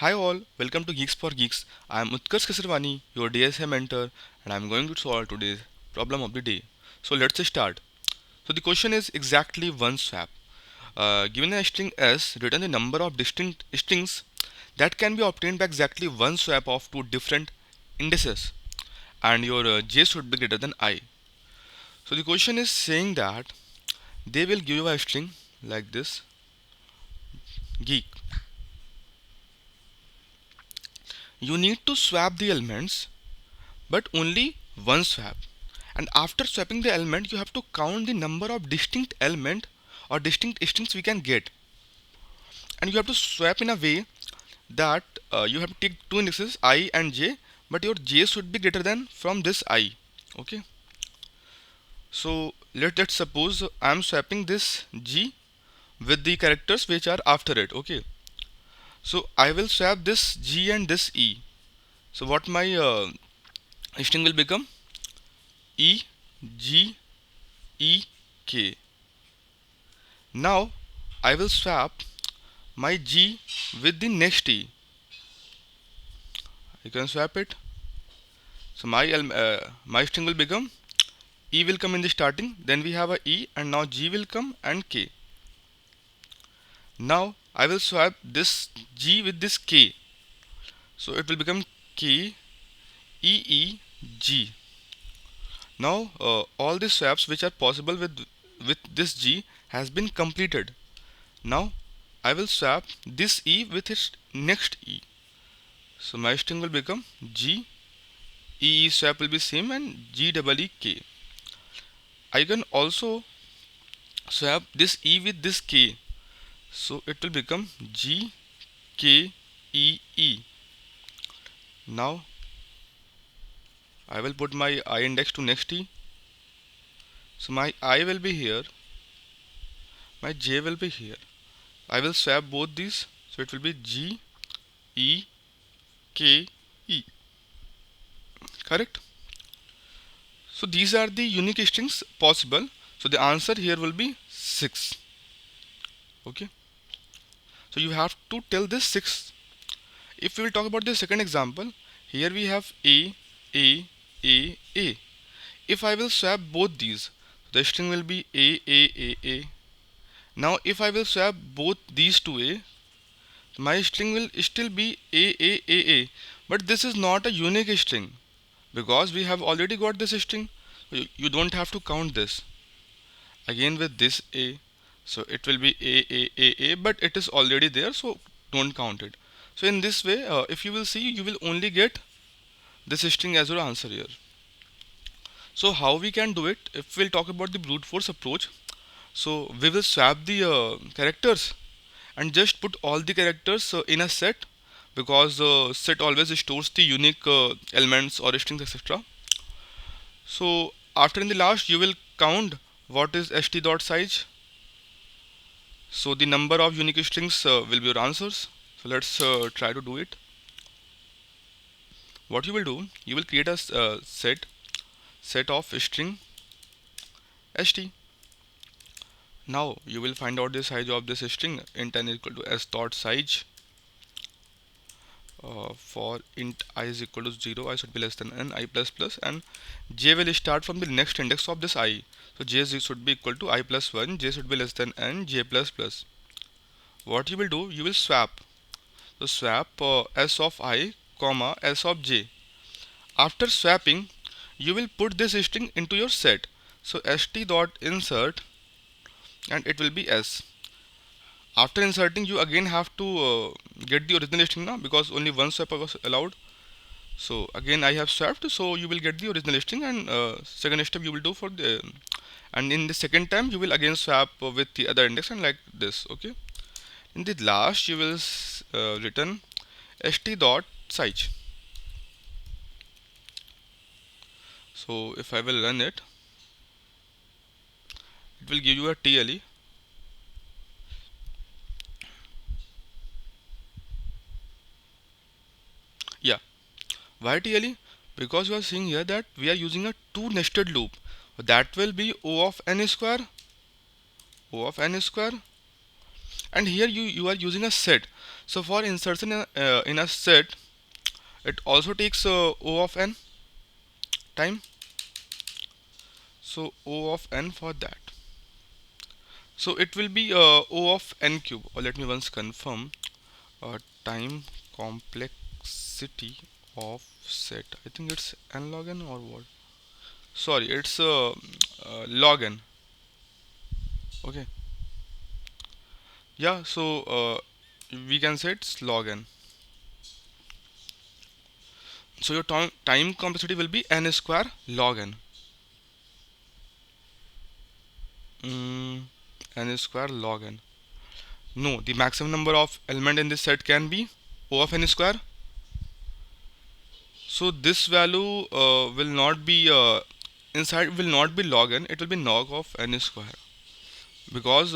Hi all, welcome to Geeks for Geeks. I am Utkarsh Kasarwani, your DSA mentor, and I am going to solve today's problem of the day. So let's start. So the question is exactly one swap. Given a string S, return the number of distinct strings that can be obtained by exactly one swap of two different indices, and your J should be greater than I. So the question is saying that they will give you a string like this, geek. You need to swap the elements but only one swap, and after swapping the element you have to count the number of distinct element or distinct strings we can get, and you have to swap in a way that you have to take two indexes I and j, but your j should be greater than from this I. Okay, so let's suppose I am swapping this g with the characters which are after it. Okay, so I will swap this g and this e. So what my string will become? E G E K. Now I will swap my G with the next E. You can swap it. So my string will become E will come in the starting. Then we have a E, and now G will come and K. Now I will swap this G with this K. So it will become K E E G. Now all the swaps which are possible with this G has been completed. Now I will swap this E with its next E. So my string will become G E E swap will be same and G double E K. I can also swap this E with this K. So it will become G K E E. Now I will put my I index to next E. So my I will be here, my J will be here. I will swap both these. So it will be G E K E. Correct? So these are the unique strings possible. So the answer here will be 6. Okay. So you have to tell this 6. If we will talk about the second example, here we have A, A. If I will swap both these, the string will be A. Now if I will swap both these two A, my string will still be A. But this is not a unique string because we have already got this string. You don't have to count this. Again with this A, so it will be A, but it is already there, so don't count it. So in this way, if you will see, you will only get this string as your answer here. So how we can do it? If we'll talk about the brute force approach, so we will swap the characters and just put all the characters in a set, because the set always stores the unique elements or strings, etc. So after in the last you will count what is st dot size. So the number of unique strings will be your answers. So let's try to do it. What you will do, you will create a set of string st. Now you will find out the size of this string. Int n equal to s dot size. For int I is equal to 0, I should be less than n, I plus plus, and j will start from the next index of this I. So j should be equal to I plus 1, j should be less than n, j plus plus. What you will do, you will swap. So swap s of I comma s of j. After swapping, you will put this string into your set. So st dot insert, and it will be s. After inserting, you again have to get the original string now, because only one swap was allowed. So again I have swapped, so you will get the original string, and second step you will do for the, and in the second time you will again swap with the other index, and like this. Okay. In the last you will return st dot size. So if I will run it, it will give you a TLE. Yeah, why TLE? Because you are seeing here that we are using a two nested loop. That will be O of n square, and here you are using a set. So for insertion in a set, it also takes O of n time. So O of n for that. So it will be O of n cube, or let me once confirm, time complexity of set. I think it's n log n or what? Sorry, it's log n. Okay. Yeah. So we can say it's log n. So your time complexity will be n square log n. Mm, n square log n. No, the maximum number of element in this set can be O of n square. So this value will not be inside, will not be log n, it will be log of n square, because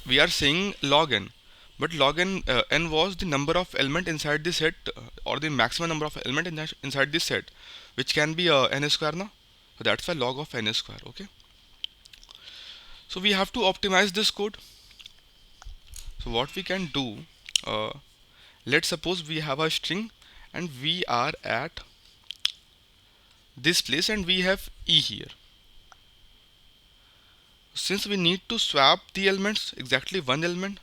we are saying log n, but log n, n was the number of element inside the set, or the maximum number of element inside this set, which can be n square now. So that's why log of n square. Okay, so we have to optimize this code. So what we can do, uh, let's suppose we have a string and we are at this place and we have e here. Since we need to swap the elements, exactly one element,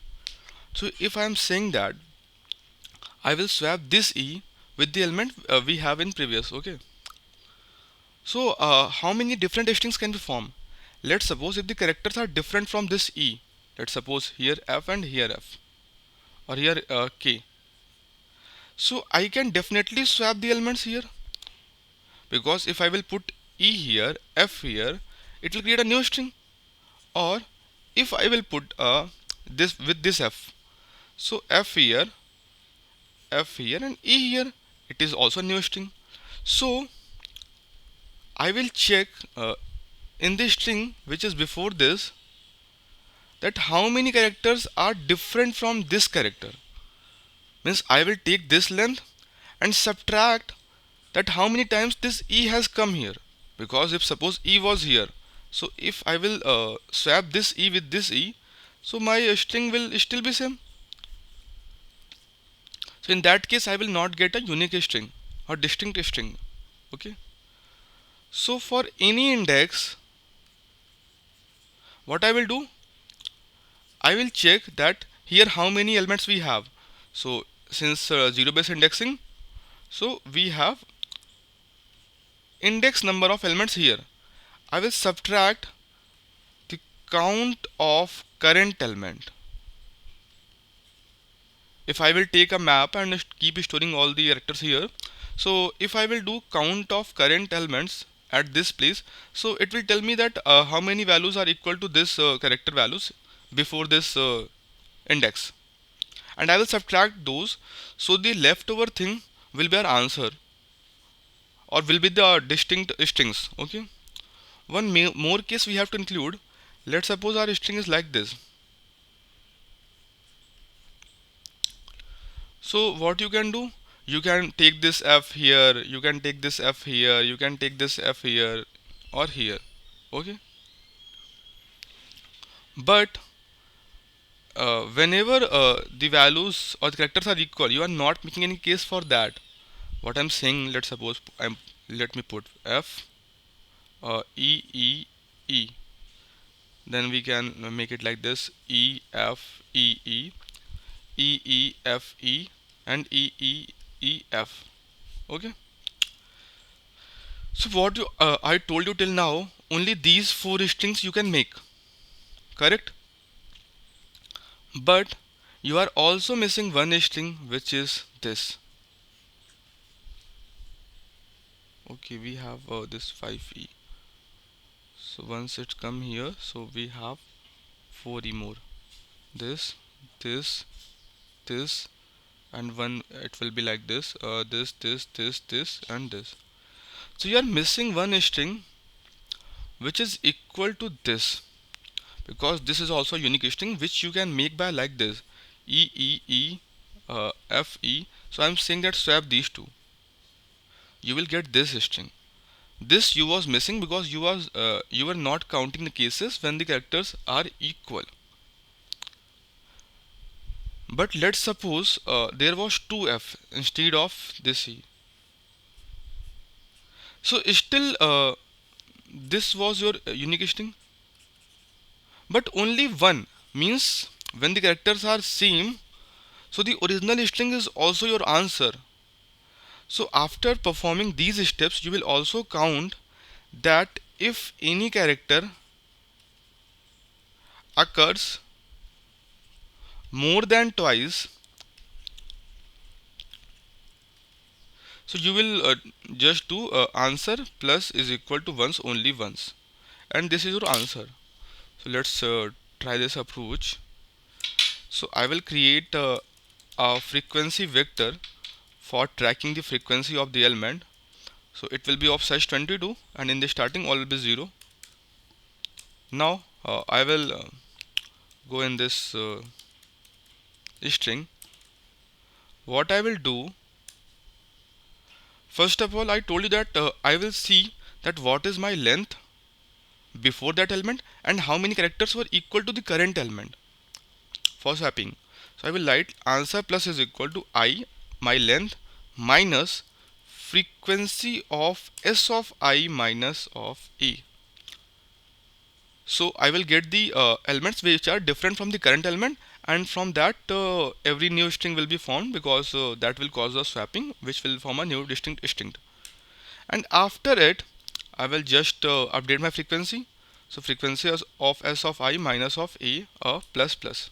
so if I am saying that I will swap this e with the element we have in previous. Okay, so how many different strings can we form? Let's suppose if the characters are different from this e, let's suppose here f and here f, or here k, so I can definitely swap the elements here, because if I will put e here, f here, it will create a new string. Or if I will put this with this f, so f here and e here, it is also a new string. So I will check in the string which is before this, that how many characters are different from this character. Means I will take this length and subtract that how many times this e has come here. Because if suppose e was here, so if I will swap this e with this e, so my string will still be same. So in that case I will not get a unique string or distinct string. Okay, so for any index, what I will do, I will check that here how many elements we have. So since zero based indexing, so we have index number of elements here. I will subtract the count of current element. If I will take a map and keep storing all the characters here, so if I will do count of current elements at this place, so it will tell me that how many values are equal to this character values before this index, and I will subtract those. So the leftover thing will be our answer, or will be the distinct strings. Okay, one more case we have to include. Let's suppose our string is like this. So what you can do, you can take this f here, you can take this f here, you can take this f here or here. Okay, but whenever the values or the characters are equal, you are not making any case for that. What I'm saying, let's suppose let me put f e e e, then we can make it like this: e f e e e e f e and e e e f. Okay, so what I told you till now, only these four strings you can make, correct? But you are also missing one string, which is this. Okay, we have this 5e. So once it's come here, so we have 4e more. This, this, this, and one it will be like this. This, and this. So you are missing one string, which is equal to this, because this is also a unique string which you can make by like this: e e e f e. So I'm saying that swap these two, you will get this string. This you was missing because you you were not counting the cases when the characters are equal. But let's suppose there was 2f instead of this e. So still this was your unique string, but only one, means when the characters are same, so the original string is also your answer. So after performing these steps, you will also count that if any character occurs more than twice, so you will just do answer plus is equal to once, only once, and this is your answer. So let's try this approach. So I will create a frequency vector for tracking the frequency of the element. So it will be of size 22, and in the starting all will be 0. Now I will go in this string. What I will do, first of all, I told you that I will see that what is my length before that element and how many characters were equal to the current element for swapping. So I will write answer plus is equal to I, my length, minus frequency of s of I minus of e. So I will get the elements which are different from the current element, and from that every new string will be formed, because that will cause a swapping which will form a new distinct string. And after it I will just update my frequency. So frequency of s of I minus of a plus plus.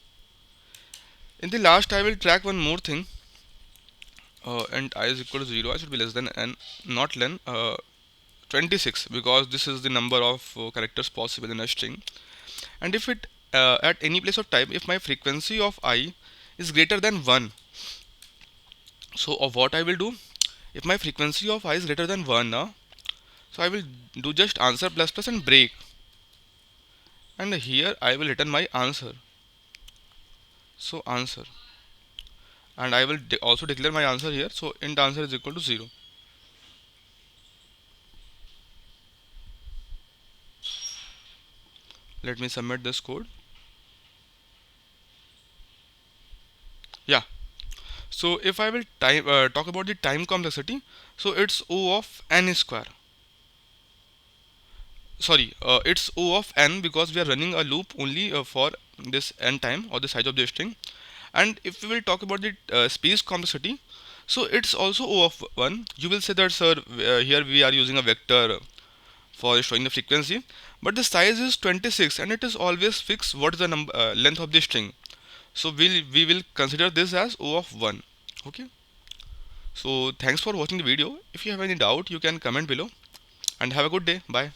In the last I will track one more thing, and I is equal to 0, I should be less than n, not len 26, because this is the number of characters possible in a string. And if it at any place of time, if my frequency of I is greater than 1, so of what I will do, if my frequency of I is greater than 1, so I will do just answer plus plus and break, and here I will return my answer. So answer, and I will also declare my answer here. So int answer is equal to 0. Let me submit this code. Yeah. So if I will talk about the time complexity, so it's O of n square. Sorry, it's O of n, because we are running a loop only for this n time, or the size of the string. And if we will talk about the space complexity, so it's also O of 1. You will say that, sir, here we are using a vector for showing the frequency, but the size is 26 and it is always fixed what is the number length of the string. So we will consider this as O of 1. Okay. So thanks for watching the video. If you have any doubt, you can comment below, and have a good day. Bye.